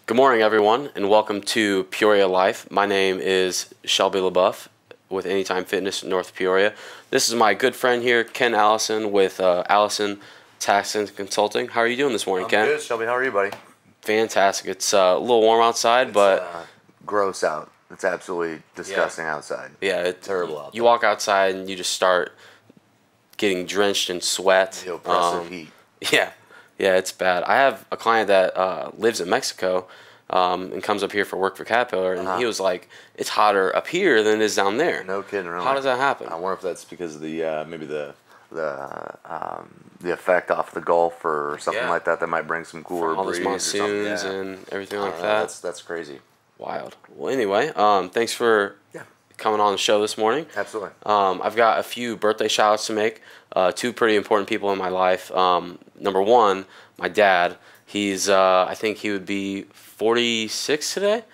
Good morning, everyone, and welcome to Peoria Life. My name is Shelby LeBoeuf with Anytime Fitness North Peoria. This is my good friend here, Ken Allison, with Allison Tax and Consulting. How are you doing this morning, Ken? I'm good, Shelby. How are you, buddy? Fantastic. It's a little warm outside, but gross out. It's absolutely disgusting outside. yeah, it's terrible out You there. walk outside and you just start getting drenched in sweat. The oppressive heat. Yeah, it's bad. I have a client that lives in Mexico and comes up here for work for Caterpillar, and he was like, "It's hotter up here than it is down there." No kidding. Really. How does that happen? I wonder if that's because of the maybe the effect off the Gulf or something like that. That might bring some cooler All those breeze monsoons and everything like that. That's crazy. Wild. Well, anyway, thanks for coming on the show this morning. Absolutely. I've got a few birthday shout-outs to make. Two pretty important people in my life. Number one, my dad. He's I think he would be 46 today.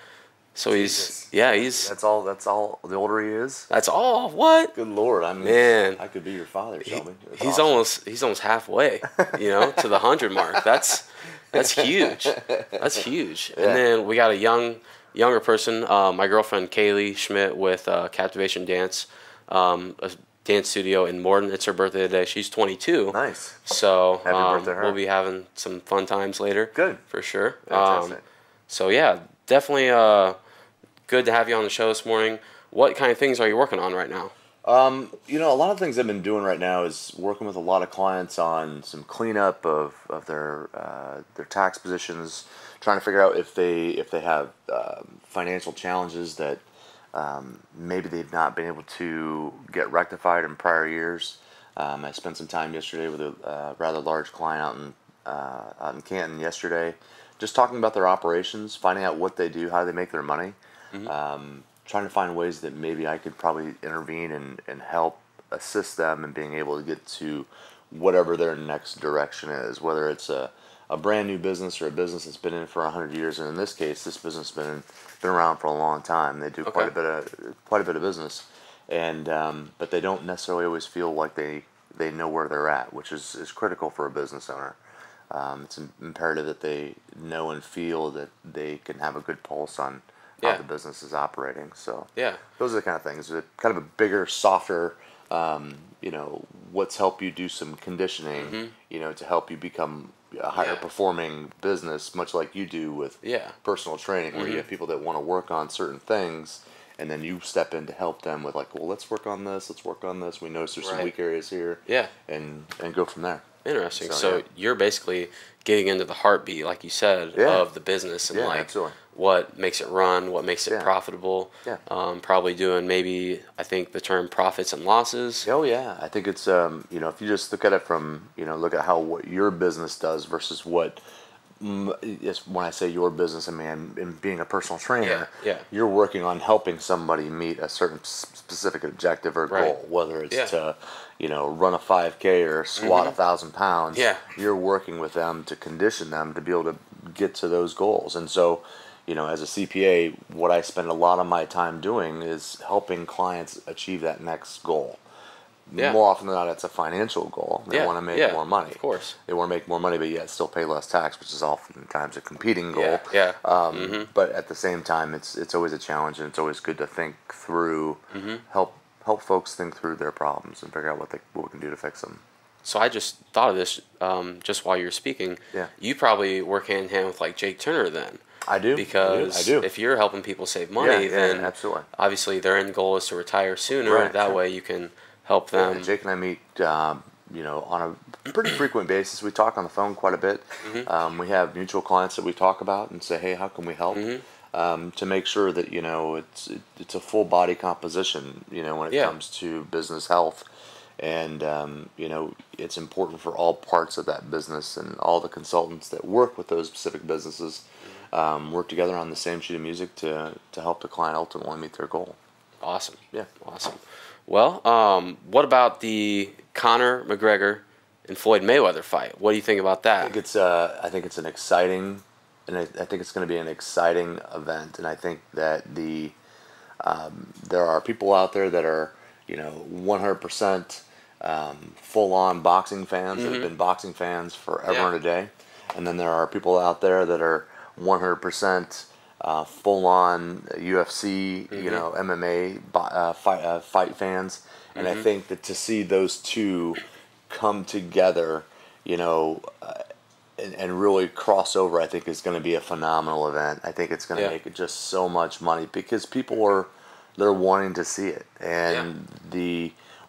So Jesus. he's That's all. The older he is. that's all. What? Good Lord. I mean, Man. I could be your father, Shelby. That's He's awesome. almost halfway, to the 100 mark. That's huge. That's huge. Yeah. And then we got a younger person, my girlfriend Kaylee Schmidt with Captivation Dance, a dance studio in Morden. It's her birthday today. She's 22. Nice. So Happy birthday to her. we'll be having some fun times later. Good. For sure. Fantastic. So yeah, definitely good to have you on the show this morning. What kind of things are you working on right now? A lot of things I've been doing right now is working with a lot of clients on some cleanup of their tax positions, trying to figure out if they have financial challenges that maybe they've not been able to get rectified in prior years. I spent some time yesterday with a rather large client out in Canton yesterday, just talking about their operations, finding out what they do, how they make their money. Trying to find ways that maybe I could probably intervene and help assist them in being able to get to whatever their next direction is, whether it's a brand new business or a business that's been in for 100 years. And in this case, this business has been around for a long time. They do quite a bit of business, and but they don't necessarily always feel like they know where they're at, which is critical for a business owner. It's imperative that they know and feel that they can have a good pulse on how the business is operating. So those are the kind of things. Kind of a bigger, softer, what's help you do some conditioning, to help you become a higher performing business, much like you do with personal training, where you have people that want to work on certain things, and then you step in to help them with let's work on this, we notice there's some weak areas here, and go from there. Interesting. So you're basically getting into the heartbeat, like you said, of the business, and absolutely. What makes it run, what makes it profitable. Probably doing maybe, I think the term profits and losses. Oh yeah, I think it's if you just look at it from look at what your business does versus what. When I say your business, I mean in being a personal trainer, you're working on helping somebody meet a certain specific objective or goal, whether it's to run a 5K or squat 1,000 pounds. You're working with them to condition them to be able to get to those goals. And so as a CPA, what I spend a lot of my time doing is helping clients achieve that next goal. More often than not, it's a financial goal. They want to make more money. Of course. They want to make more money, but yet still pay less tax, which is oftentimes a competing goal. But at the same time, it's always a challenge, and it's always good to think through, help folks think through their problems and figure out what we can do to fix them. So I just thought of this just while you were speaking. You probably work hand in hand with like Jake Turner then. I do. Because I do. if you're helping people save money, then absolutely. Obviously their end goal is to retire sooner. That way you can help them. Jake and I meet, on a pretty frequent basis. We talk on the phone quite a bit. We have mutual clients that we talk about and say, hey, how can we help? To make sure that it's a full body composition. When it comes to business health, and it's important for all parts of that business and all the consultants that work with those specific businesses work together on the same sheet of music to help the client ultimately meet their goal. Awesome. Awesome. Well, what about the Conor McGregor and Floyd Mayweather fight? What do you think about that? I think it's an exciting, and I think it's going to be an exciting event. And I think that there are people out there that are 100% full-on boxing fans that have been boxing fans forever and a day, and then there are people out there that are 100% full on UFC, you know, MMA fight fans, and I think that to see those two come together, you know, and really cross over, I think is going to be a phenomenal event. I think it's going to make just so much money because they're wanting to see it, and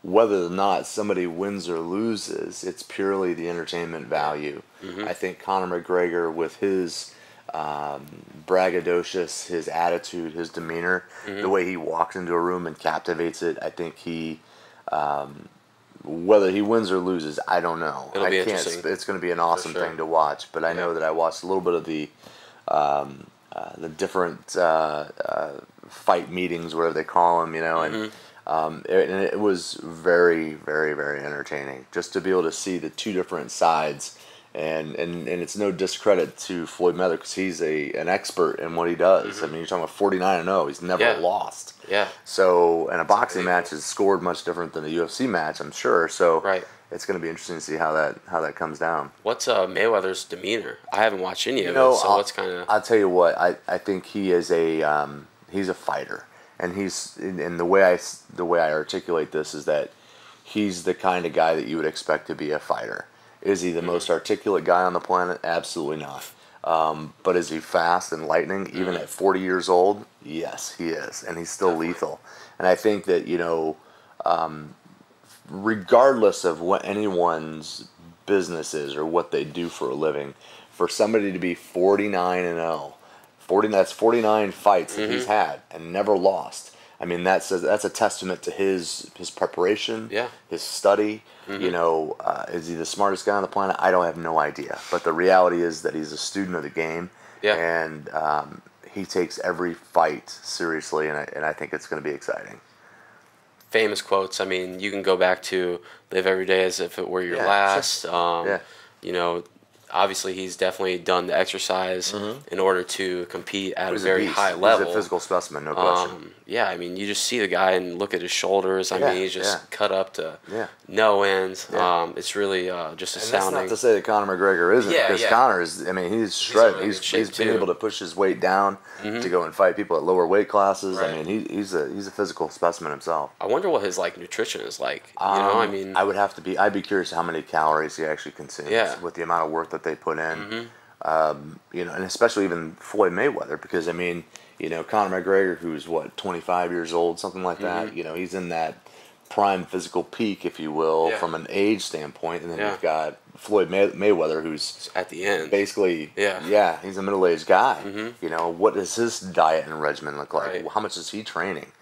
whether or not somebody wins or loses, it's purely the entertainment value. I think Conor McGregor, with his braggadocious, his attitude, his demeanor, the way he walks into a room and captivates it, I think whether he wins or loses, I don't know. It'll be interesting. It's going to be an awesome thing to watch. But I know that I watched a little bit of the different fight meetings, whatever they call them, you know, and it was very, very, very entertaining just to be able to see the two different sides. And it's no discredit to Floyd Mayweather because he's an expert in what he does. I mean, you're talking about 49-0. He's never lost. Yeah. So, and a boxing match is scored much different than a UFC match, I'm sure. So, it's going to be interesting to see how that comes down. What's Mayweather's demeanor? I haven't watched any of it, so what's kind of... I'll tell you what. I think he is he's a fighter, and the way I articulate this is that he's the kind of guy that you would expect to be a fighter. Is he the most articulate guy on the planet? Absolutely not. But is he fast and lightning, even at 40 years old? Yes, he is. And he's still lethal. And I think that, you know, regardless of what anyone's business is or what they do for a living, for somebody to be 49-0, that's 49 fights that he's had and never lost. I mean, that's a testament to his preparation, his study. You know, is he the smartest guy on the planet? I don't have no idea. But the reality is that he's a student of the game, and he takes every fight seriously, and I think it's going to be exciting. Famous quotes. I mean, you can go back to "Live every day as if it were your last." Sure. You know, obviously he's definitely done the exercise in order to compete at a very high level. He's a physical specimen, no question. Yeah, I mean, you just see the guy and look at his shoulders. I mean, he's just cut up to no end. It's really just astounding. And that's not to say that Conor McGregor isn't, because Conor is, I mean, he's shredded. He's been able to push his weight down to go and fight people at lower weight classes. I mean, he's a physical specimen himself. I wonder what his nutrition is like. You know, I mean, I'd be curious how many calories he actually consumes with the amount of work that they put in. You know, and especially even Floyd Mayweather, because I mean, you know, Conor McGregor, who's 25 years old, something like that. You know, he's in that prime physical peak, if you will, from an age standpoint, and then you've got Floyd Mayweather, who's at the end, basically, he's a middle-aged guy. You know, what does his diet and regimen look like? How much is he training?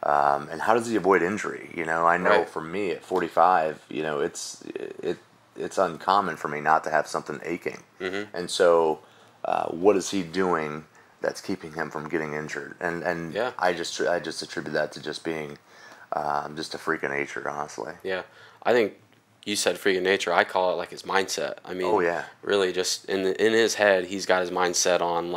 And how does he avoid injury? You know, I know for me at 45, you know, it's uncommon for me not to have something aching. And so, what is he doing that's keeping him from getting injured? And I just attribute that to just being just a freak of nature, honestly. Yeah, I think you said freak of nature. I call it like his mindset. I mean, really, just in his head, he's got his mindset on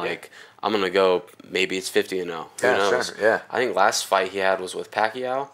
I'm gonna go. Maybe it's 50-0. Who knows? Sure. I think last fight he had was with Pacquiao.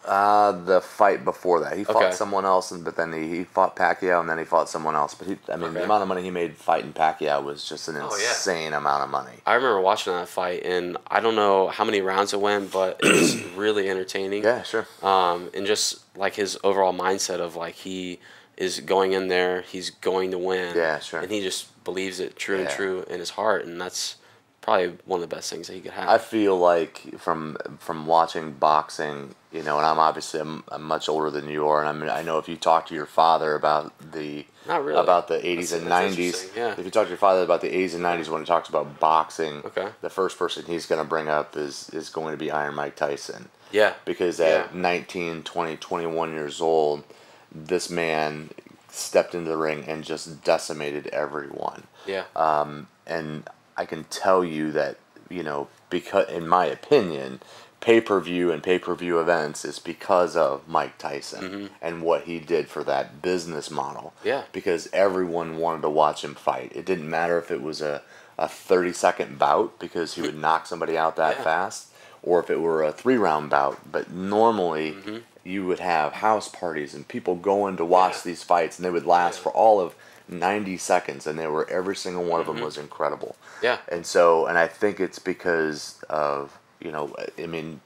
The fight before that, he fought someone else, but then he fought Pacquiao, and then he fought someone else. But the amount of money he made fighting Pacquiao was just an insane amount of money. I remember watching that fight, and I don't know how many rounds it went, but it was really entertaining. Yeah, sure. And just his overall mindset of he is going in there, he's going to win. Yeah, sure. And he just believes it true and true in his heart, and that's probably one of the best things that he could have. I feel like from watching boxing, you know, and I'm much older than you are, and I know if you talk to your father about the Not really. about the 80s and 90s, if you talk to your father about the 80s and 90s when he talks about boxing, the first person he's going to bring up is going to be Iron Mike Tyson. Yeah. Because at 19, 20, 21 years old, this man stepped into the ring and just decimated everyone. Yeah. And I can tell you that, you know, because in my opinion, pay-per-view and pay-per-view events is because of Mike Tyson and what he did for that business model. Yeah. Because everyone wanted to watch him fight. It didn't matter if it was a 30-second bout because he would knock somebody out that fast, or if it were a 3-round bout. But normally you would have house parties and people going to watch these fights, and they would last for all of 90 seconds, and they were every single one of them was incredible. Yeah. And so, and I think it's because of, you know, I mean,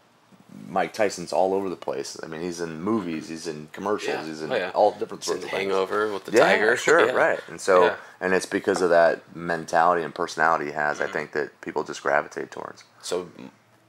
Mike Tyson's all over the place. I mean, he's in movies, he's in commercials, he's in all different sorts of things. Hangover with the Yeah, tiger. sure, Yeah. right. And so, and it's because of that mentality and personality he has, I think, that people just gravitate towards. So,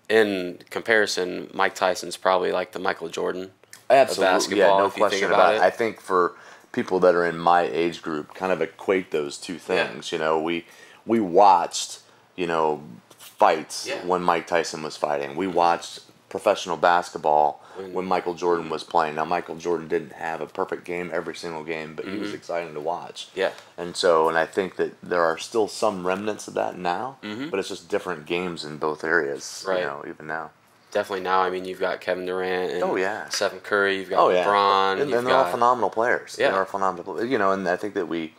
in comparison, Mike Tyson's probably like the Michael Jordan Absolutely, of basketball. yeah, no if you think question about about it. I think for people that are in my age group, kind of equate those two things. You know, we watched, you know, fights when Mike Tyson was fighting. We watched professional basketball when Michael Jordan was playing. Now, Michael Jordan didn't have a perfect game every single game, but he was exciting to watch. Yeah. And so, and I think that there are still some remnants of that now, but it's just different games in both areas, you know, even now. Definitely now. I mean, you've got Kevin Durant and Stephen Curry. You've got LeBron. And they're all phenomenal players. Yeah. They're all phenomenal. You know, and I think that we,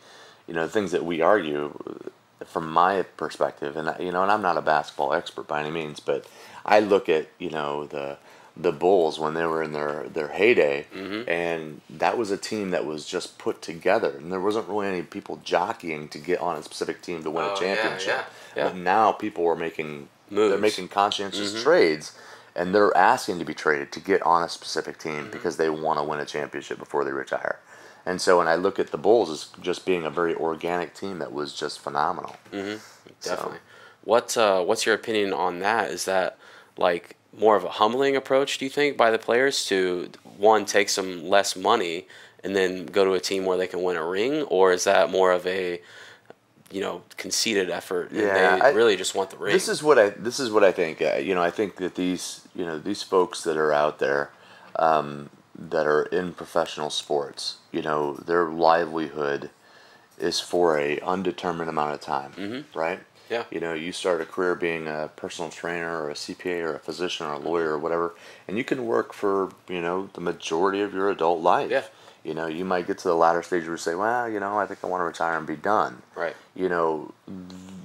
you know, the things that we argue, from my perspective, and you know, and I'm not a basketball expert by any means, but I look at, you know, the Bulls when they were in their heyday, and that was a team that was just put together, and there wasn't really any people jockeying to get on a specific team to win a championship. But now people are making moves. They're making conscientious trades. And they're asking to be traded to get on a specific team because they want to win a championship before they retire. And so when I look at the Bulls as just being a very organic team that was just phenomenal. Definitely. What's your opinion on that? Is that like more of a humbling approach, do you think, by the players to, one, take some less money and then go to a team where they can win a ring? Or is that more of a, you know, conceited effort, and they really just want the ring? This is what I think. You know, I think that these folks that are out there, that are in professional sports, you know, their livelihood is for a undetermined amount of time, right? Yeah. You know, you start a career being a personal trainer or a CPA or a physician or a lawyer or whatever, and you can work for, you know, the majority of your adult life. Yeah. You know, you might get to the latter stage where you say, well, you know, I think I want to retire and be done. Right. You know,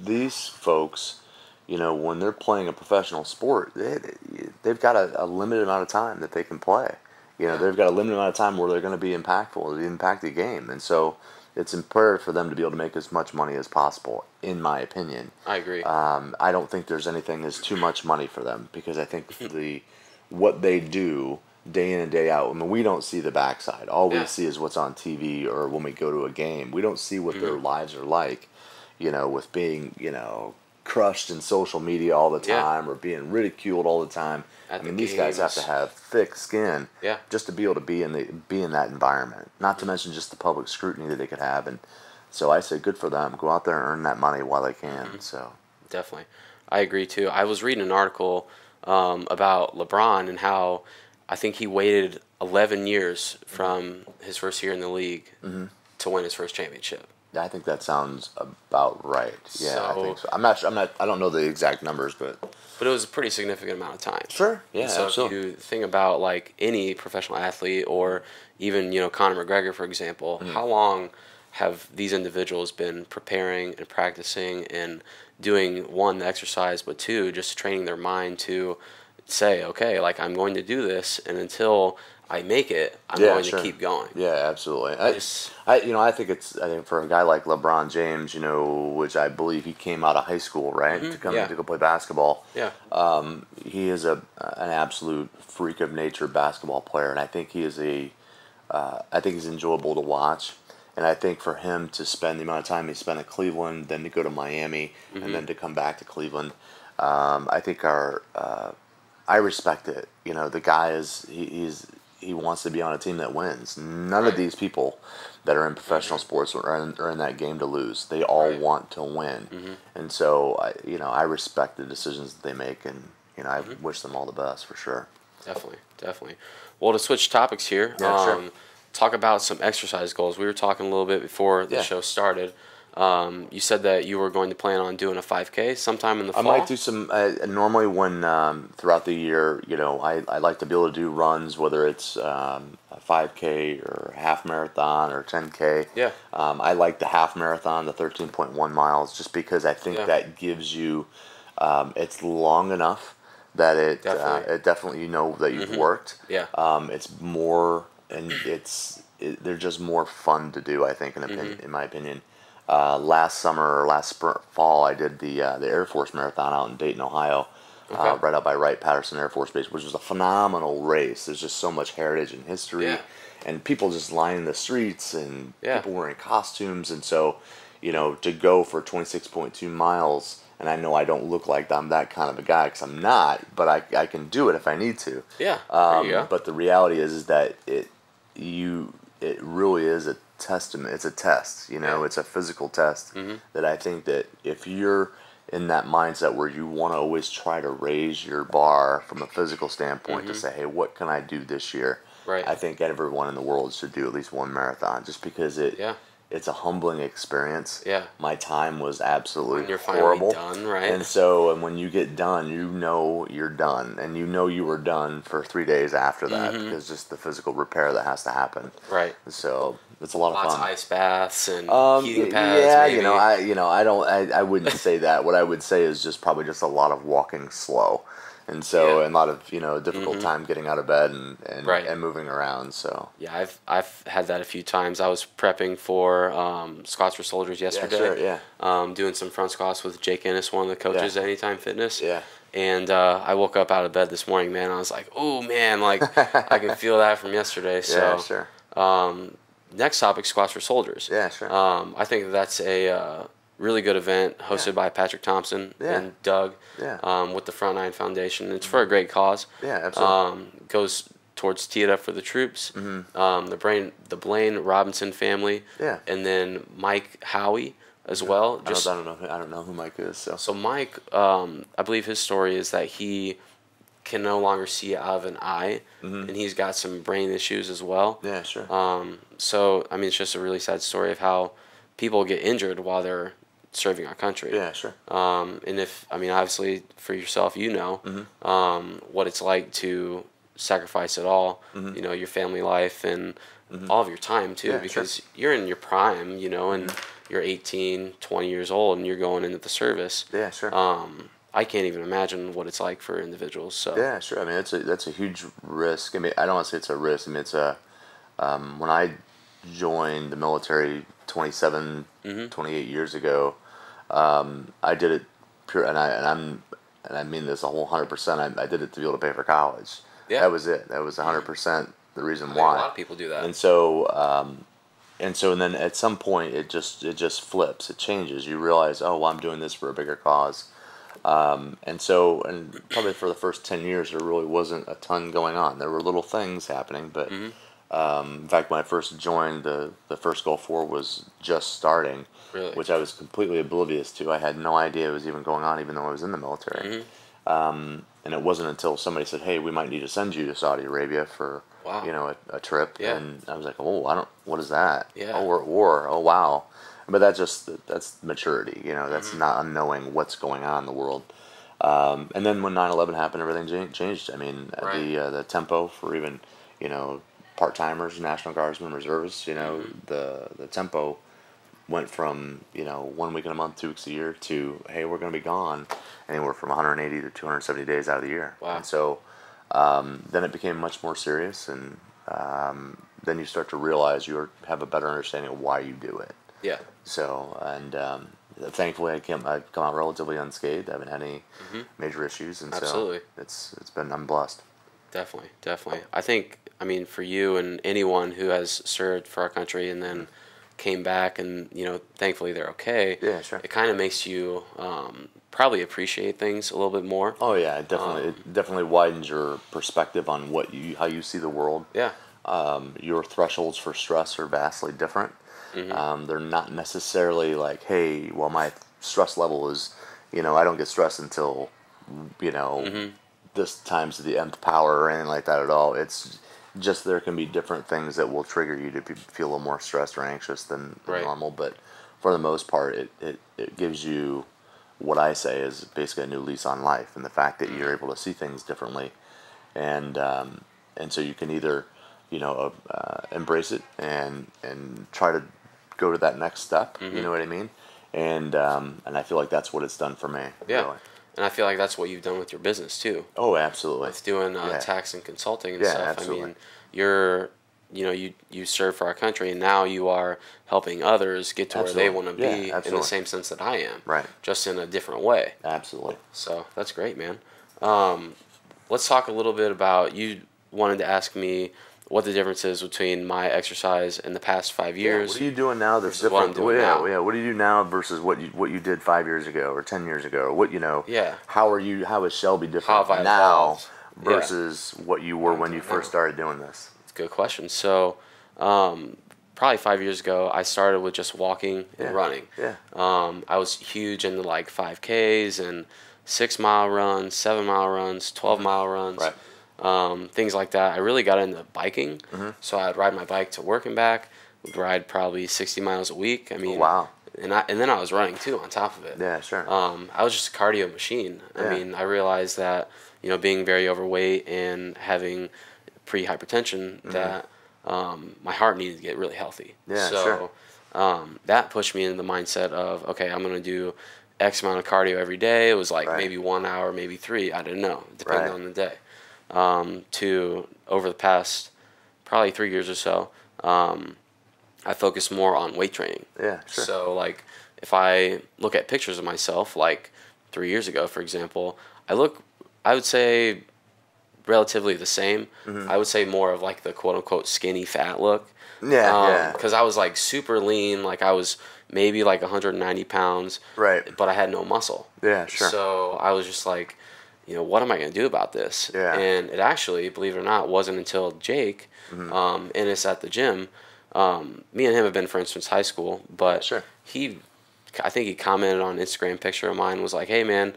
these folks, you know, when they're playing a professional sport, they've got a limited amount of time that they can play. You know, they've got a limited amount of time where they're going to be impactful, impact the game. And so it's imperative for them to be able to make as much money as possible, in my opinion. I agree. I don't think there's anything as too much money for them, because I think what they do day in and day out, I mean, we don't see the backside. All we see is what's on TV or when we go to a game. We don't see what their lives are like, you know, with being, you know, crushed in social media all the time or being ridiculed all the time. I mean, these guys have to have thick skin just to be able to be in that environment. Not to mention just the public scrutiny that they could have. And so I say, good for them. Go out there and earn that money while they can. So definitely, I agree too. I was reading an article about LeBron and how I think he waited 11 years from his first year in the league to win his first championship. I think that sounds about right. Yeah, So, I think so. I'm not. I don't know the exact numbers, but it was a pretty significant amount of time. Sure. Yeah. And so absolutely. if you think about like any professional athlete, or even, you know, Conor McGregor, for example, how long have these individuals been preparing and practicing and doing, one, the exercise, but two, just training their mind to say, okay, like, I'm going to do this, and until I make it, I'm going to keep going. Yeah, absolutely. I think for a guy like LeBron James, you know, which I believe he came out of high school, right, to go play basketball. Yeah. He is an absolute freak of nature basketball player, and I think he's enjoyable to watch. And I think for him to spend the amount of time he spent at Cleveland, then to go to Miami, and then to come back to Cleveland, I think I respect it. You know, the guy he wants to be on a team that wins. None of these people that are in professional sports are in that game to lose. They all want to win. And so, I respect the decisions that they make, and, you know, I wish them all the best for sure. Definitely. Well, to switch topics here, sure. Talk about some exercise goals. We were talking a little bit before the show started. You said that you were going to plan on doing a 5K sometime in the fall. I might do some. Normally, when throughout the year, you know, I like to be able to do runs, whether it's a 5K or a half marathon or 10K. Yeah. I like the half marathon, the 13.1 miles, just because I think that gives you. It's long enough that it definitely, you know, that you've worked. Yeah. It's more, and it's they're just more fun to do. I think, in my opinion. Last summer or last fall, I did the Air Force Marathon out in Dayton, Ohio, Okay. right out by Wright-Patterson Air Force Base, which was a phenomenal race. There's just so much heritage and history, Yeah. and people just lining the streets, and Yeah. people wearing costumes, and so, to go for 26.2 miles, and I know I don't look like I'm that kind of a guy because I'm not, but I can do it if I need to. Yeah. There you go. But the reality is that it really is a testament. It's a test, Yeah. it's a physical test that I think that if you're in that mindset where you want to always try to raise your bar from a physical standpoint to say, hey, what can I do this year? Right. I think everyone in the world should do at least one marathon, just because Yeah. it's a humbling experience. Yeah. My time was absolutely When you're horrible. finally done, right? And when you get done, you're done. And you were done for 3 days after that because just the physical repair that has to happen. Right. So it's a lot of Lots fun. of ice baths and heating pads. Yeah, maybe. I wouldn't say that. What I would say is just probably just a lot of walking slow. And so, Yeah. and a lot of, difficult time getting out of bed and Right. and moving around. So, Yeah, I've had that a few times. I was prepping for Squats for Soldiers yesterday. sure, yeah. Doing some front squats with Jake Ennis, one of the coaches Yeah. at Anytime Fitness. Yeah. And I woke up out of bed this morning, man. I was like, oh man, like I can feel that from yesterday. So, Yeah, sure. next topic, Squats for Soldiers. Yeah, sure. I think that's a really good event hosted by Patrick Thompson Yeah. and Doug. Yeah. With the Front Nine Foundation. It's for a great cause. Yeah, absolutely. Goes towards Tee It Up for the Troops. The Blaine Robinson family. Yeah. And then Mike Howie as well. I don't know who Mike is. So Mike, I believe his story is that he can no longer see out of an eye, and he's got some brain issues as well. yeah, sure. So I mean, it's just a really sad story of how people get injured while they're serving our country. Yeah, sure. And obviously for yourself, what it's like to sacrifice it all, your family life and all of your time too, Yeah, because you're in your prime, and you're 18, 20 years old and you're going into the service. Yeah, sure. I can't even imagine what it's like for individuals. So Yeah, sure. I mean, that's a huge risk. I mean, I don't want to say it's a risk. I mean, it's a when I joined the military 27, 28 years ago, I did it pure, and I mean this a whole 100%. I did it to be able to pay for college. Yeah. That was it. That was 100% the reason I why. think a lot of people do that. And then at some point it just flips. It changes. You realize, oh, well, I'm doing this for a bigger cause. And probably for the first 10 years, there really wasn't a ton going on. There were little things happening, but in fact, when I first joined, the first Gulf War was just starting, Really? which I was completely oblivious to. I had no idea it was even going on, even though I was in the military. And it wasn't until somebody said, "Hey, we might need to send you to Saudi Arabia for Wow. a trip," Yeah. and I was like, "Oh, what is that? Yeah. Oh, we're at war. Oh, wow." But that's maturity, that's not knowing what's going on in the world. And then when 9/11 happened, everything changed. I mean, Right. the tempo for even, part-timers, National Guardsmen, reservists, the tempo went from, 1 week in a month, 2 weeks a year to, hey, we're going to be gone anywhere from 180 to 270 days out of the year. Wow. And so then it became much more serious, and then you start to realize you have a better understanding of why you do it. Yeah. So, and thankfully I've come out relatively unscathed. I haven't had any major issues, and Absolutely. so I'm blessed. Definitely. I think, for you and anyone who has served for our country and then came back and, thankfully they're okay. Yeah, sure. It kind of makes you probably appreciate things a little bit more. Oh yeah, it definitely widens your perspective on how you see the world. Yeah. Your thresholds for stress are vastly different. They're not necessarily like, hey, well, my stress level is, I don't get stressed until, this times the nth power or anything like that at all. It's just there can be different things that will trigger you to feel a little more stressed or anxious than Right. normal. But for the most part, it gives you what I say is basically a new lease on life, and the fact that you're able to see things differently, and so you can either embrace it and try to go to that next step. You know what I mean? And I feel like that's what it's done for me. Yeah. Really. And I feel like that's what you've done with your business too. Oh, absolutely. With doing Yeah. tax and consulting and Yeah, stuff. absolutely. You're you serve for our country, and now you are helping others get to Absolutely. where they want to be in the same sense that I am, Right. just in a different way. Absolutely. So that's great, man. Let's talk a little bit about, you wanted to ask me what the difference is between my exercise in the past 5 years. What are you doing now that's different? What I'm doing now. Yeah. What do you do now versus what you did 5 years ago or 10 years ago? Or what Yeah. How is Shelby different How have I now evolved? versus what you were when you first started doing this? It's a good question. So, probably 5 years ago, I started with just walking and running. Yeah. I was huge into like 5Ks and 6 mile runs, 7 mile runs, 12 mile runs. Right. Things like that. I really got into biking, so I'd ride my bike to work and back. Would ride probably 60 miles a week. I mean, wow. And then I was running too on top of it. Yeah, sure. I was just a cardio machine. I mean, I realized that being very overweight and having pre-hypertension, that my heart needed to get really healthy. Yeah, so sure. That pushed me into the mindset of, okay, I'm gonna do X amount of cardio every day. It was like maybe 1 hour, maybe 3. I didn't know, depending on the day. To over the past probably 3 years or so, I focus more on weight training. Yeah, sure. So like if I look at pictures of myself like 3 years ago, for example, I would say relatively the same. I would say more of like the quote unquote skinny fat look. Yeah. Because I was like super lean, like I was maybe like 190 pounds. Right. But I had no muscle. Yeah, sure. So I was just like, what am I going to do about this? Yeah. And it actually, believe it or not, wasn't until Jake, and it's at the gym. Me and him have been friends since high school, but sure. I think he commented on an Instagram picture of mine, was like, hey man,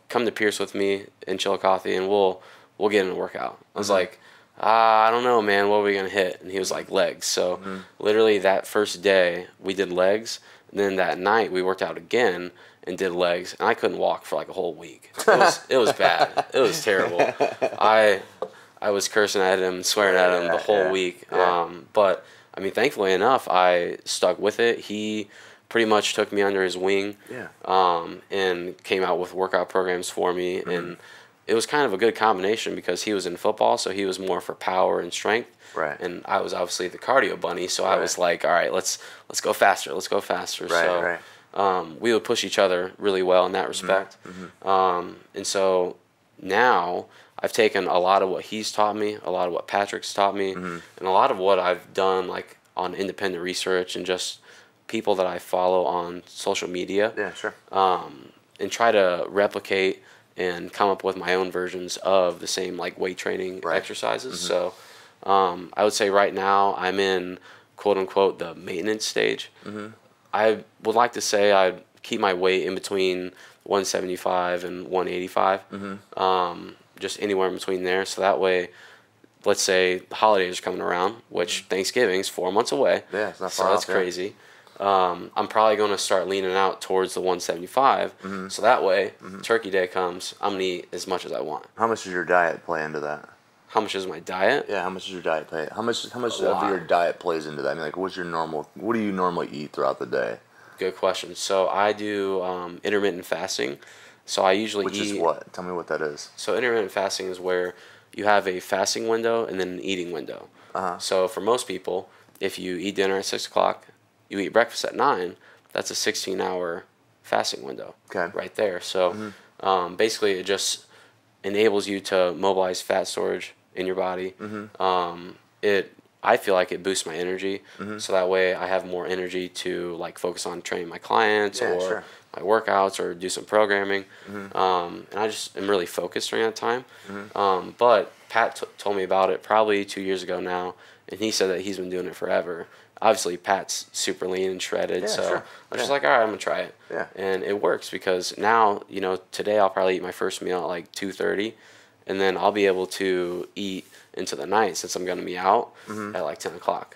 come to Pierce with me in Chillicothe and we'll get in a workout. I was like, I don't know, man, what are we going to hit? And he was like, legs. So literally that first day we did legs, and then that night we worked out again and did legs, and I couldn't walk for like a whole week. It was bad. It was terrible. I was cursing at him and swearing at him the whole week. Yeah. But I mean, thankfully enough, I stuck with it. He pretty much took me under his wing, and came out with workout programs for me, and it was kind of a good combination because he was in football, so he was more for power and strength. Right. And I was obviously the cardio bunny, so I was like, all right, let's go faster. Let's go faster. Right. We would push each other really well in that respect. And so now I've taken a lot of what he's taught me, a lot of what Patrick's taught me, and a lot of what I've done like on independent research and just people that I follow on social media. Yeah, sure. And try to replicate and come up with my own versions of the same like weight training exercises. So I would say right now I'm in quote unquote the maintenance stage. I would like to say I'd keep my weight in between 175 and 185, just anywhere in between there. So that way, let's say the holidays are coming around, which Thanksgiving's 4 months away. Yeah, it's not so far that's off, yeah. crazy. I'm probably going to start leaning out towards the 175. So that way, Turkey Day comes, I'm going to eat as much as I want. How much does your diet play into that? How much is my diet? Yeah, how much does your diet play? How much of lot. your diet plays into that? I mean, like, what do you normally eat throughout the day? Good question. So I do intermittent fasting. So I usually Which is what? Tell me what that is. So intermittent fasting is where you have a fasting window and then an eating window. So for most people, if you eat dinner at 6 o'clock, you eat breakfast at 9, that's a 16-hour fasting window right there. So basically it just enables you to mobilize fat storage in your body. I feel like it boosts my energy, so that way I have more energy to like focus on training my clients or my workouts or do some programming. And I just am really focused during that time. But Pat told me about it probably 2 years ago now, and he said that he's been doing it forever. Obviously, Pat's super lean and shredded, so I'm just like, all right, I'm gonna try it. And it works because now, today I'll probably eat my first meal at like 2:30, and then I'll be able to eat into the night since I'm gonna be out at like 10 o'clock.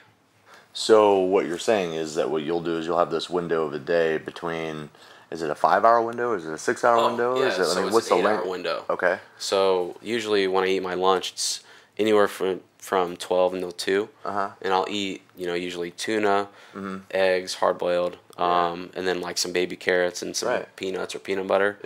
So what you're saying is that what you'll do is you'll have this window of a day between. Is it a 5-hour window? Is it a 6-hour window? Yeah, is it, so what's it's an the 8-hour length? window. Okay. So usually when I eat my lunch, it's anywhere from 12 until 2, and I'll eat usually tuna, eggs, hard boiled, and then like some baby carrots and some peanuts or peanut butter.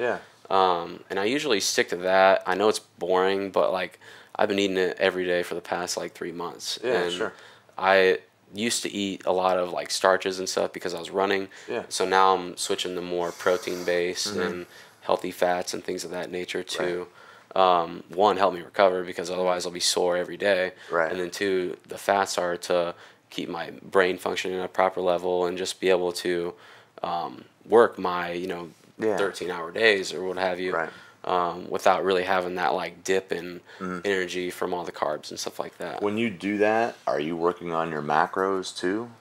And I usually stick to that. I know it's boring, but like I've been eating it every day for the past like 3 months. Yeah, and sure. I used to eat a lot of like starches and stuff because I was running. Yeah. So now I'm switching to more protein based and healthy fats and things of that nature to one, help me recover because otherwise I'll be sore every day. Right. And then two, the fats are to keep my brain functioning at a proper level and just be able to work my, Yeah. 13-hour days or what have you. Right. Without really having that like dip in energy from all the carbs and stuff like that. When you do that, are you working on your macros too?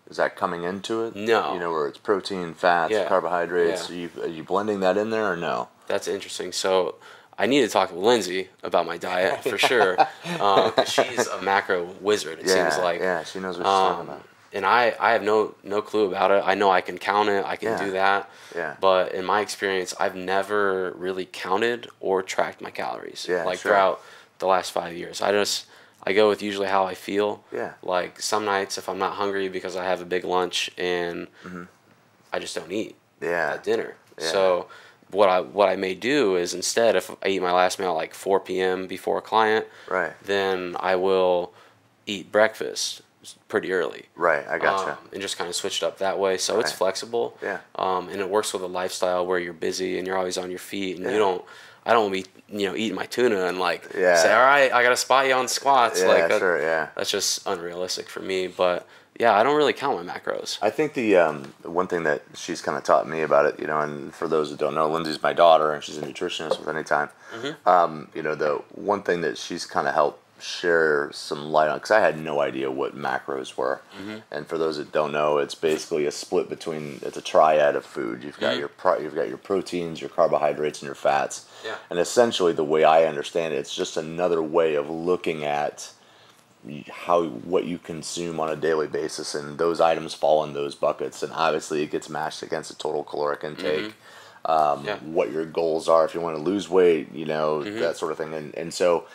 Is that coming into it? No. Where it's protein, fats, Yeah. carbohydrates. Yeah. Are you blending that in there or no? That's interesting. So I need to talk with Lindsay about my diet for sure. 'Cause she's a macro wizard. It seems like. Yeah, she knows what she's talking about. And I have no clue about it. I know I can count it. I can do that. Yeah. But in my experience, I've never really counted or tracked my calories. Yeah, like sure. throughout the last 5 years. I go with usually how I feel. Yeah. Like some nights if I'm not hungry because I have a big lunch and I just don't eat at dinner. Yeah. So what I may do is instead if I eat my last meal at like 4 p.m. before a client, Right. then I will eat breakfast pretty early. Right, I gotcha. And just kind of switched up that way. So it's Right. flexible. Yeah. And it works with a lifestyle where you're busy and you're always on your feet and I don't be eating my tuna and like say, all right, I got to spot you on squats. Yeah, like sure, yeah. That's just unrealistic for me. But yeah, I don't really count my macros. I think the one thing that she's kind of taught me about it, and for those that don't know, Lindsay's my daughter, and she's a nutritionist with Anytime. The one thing that she's kind of helped share some light on, because I had no idea what macros were, and for those that don't know, it's basically a split between, it's a triad of food. You've got you've got your proteins, your carbohydrates, and your fats. Yeah. And essentially, the way I understand it, it's just another way of looking at what you consume on a daily basis, and those items fall in those buckets, and obviously it gets matched against a total caloric intake, what your goals are if you want to lose weight, that sort of thing, and so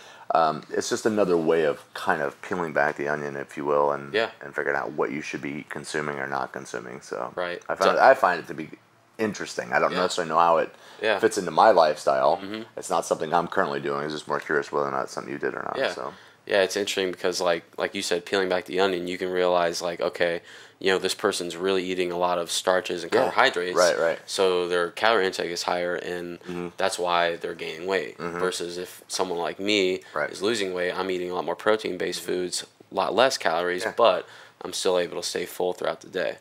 it's just another way of kind of peeling back the onion, if you will, and figuring out what you should be consuming or not consuming. So right. I find it to be interesting. I don't necessarily know how it fits into my lifestyle. It's not something I'm currently doing. I'm just more curious whether or not it's something you did or not. Yeah. So. Yeah, it's interesting because like you said, peeling back the onion, you can realize like, okay, this person's really eating a lot of starches and carbohydrates. Right. So their calorie intake is higher, and that's why they're gaining weight. Versus if someone like me is losing weight, I'm eating a lot more protein-based foods, a lot less calories, but I'm still able to stay full throughout the day.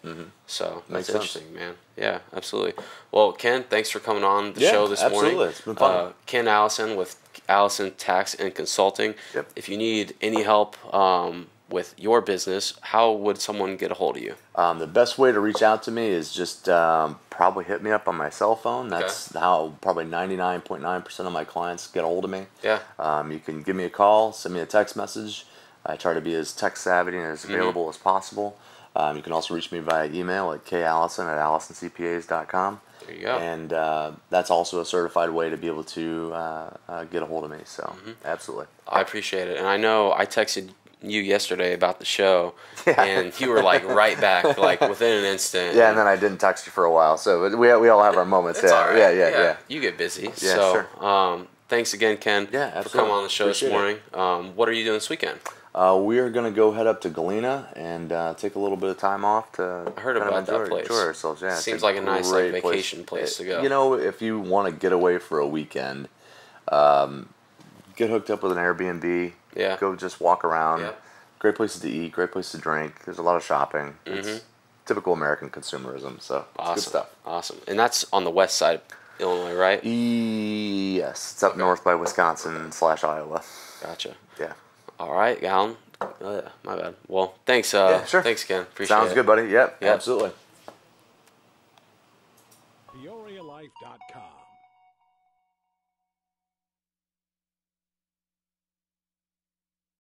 So that's interesting, man. Yeah, absolutely. Well, Ken, thanks for coming on the show this morning. It's been fun. Ken Allison with Allison Tax and Consulting. Yep. If you need any help with your business, how would someone get a hold of you? The best way to reach out to me is just probably hit me up on my cell phone. That's how probably 99.9% of my clients get a hold of me. Yeah. You can give me a call, send me a text message. I try to be as tech savvy and as available as possible. You can also reach me via email at kallison@allisoncpas.com. There you go. And that's also a certified way to be able to get a hold of me. So, absolutely. I appreciate it. And I know I texted you yesterday about the show, and you were like right back, like within an instant. Yeah, and then I didn't text you for a while. So we all have our moments. It's all right. Yeah. You get busy. Yeah, so, sure. Thanks again, Ken, for coming on the show this morning. What are you doing this weekend? We are going to go head up to Galena and take a little bit of time off to I heard about that place. Enjoy ourselves. Yeah, seems like a nice vacation place to go. If you want to get away for a weekend, get hooked up with an Airbnb. Yeah. Go just walk around. Yeah. Great places to eat. Great place to drink. There's a lot of shopping. It's typical American consumerism. So it's good stuff. Awesome. And that's on the west side of Illinois, right? Yes, it's up north by Wisconsin/Iowa. Gotcha. Yeah. All right, Alan. My bad. Well, thanks. Sure. Thanks, Ken. Appreciate it. Sounds good, buddy. Yep. Absolutely. PeoriaLife.com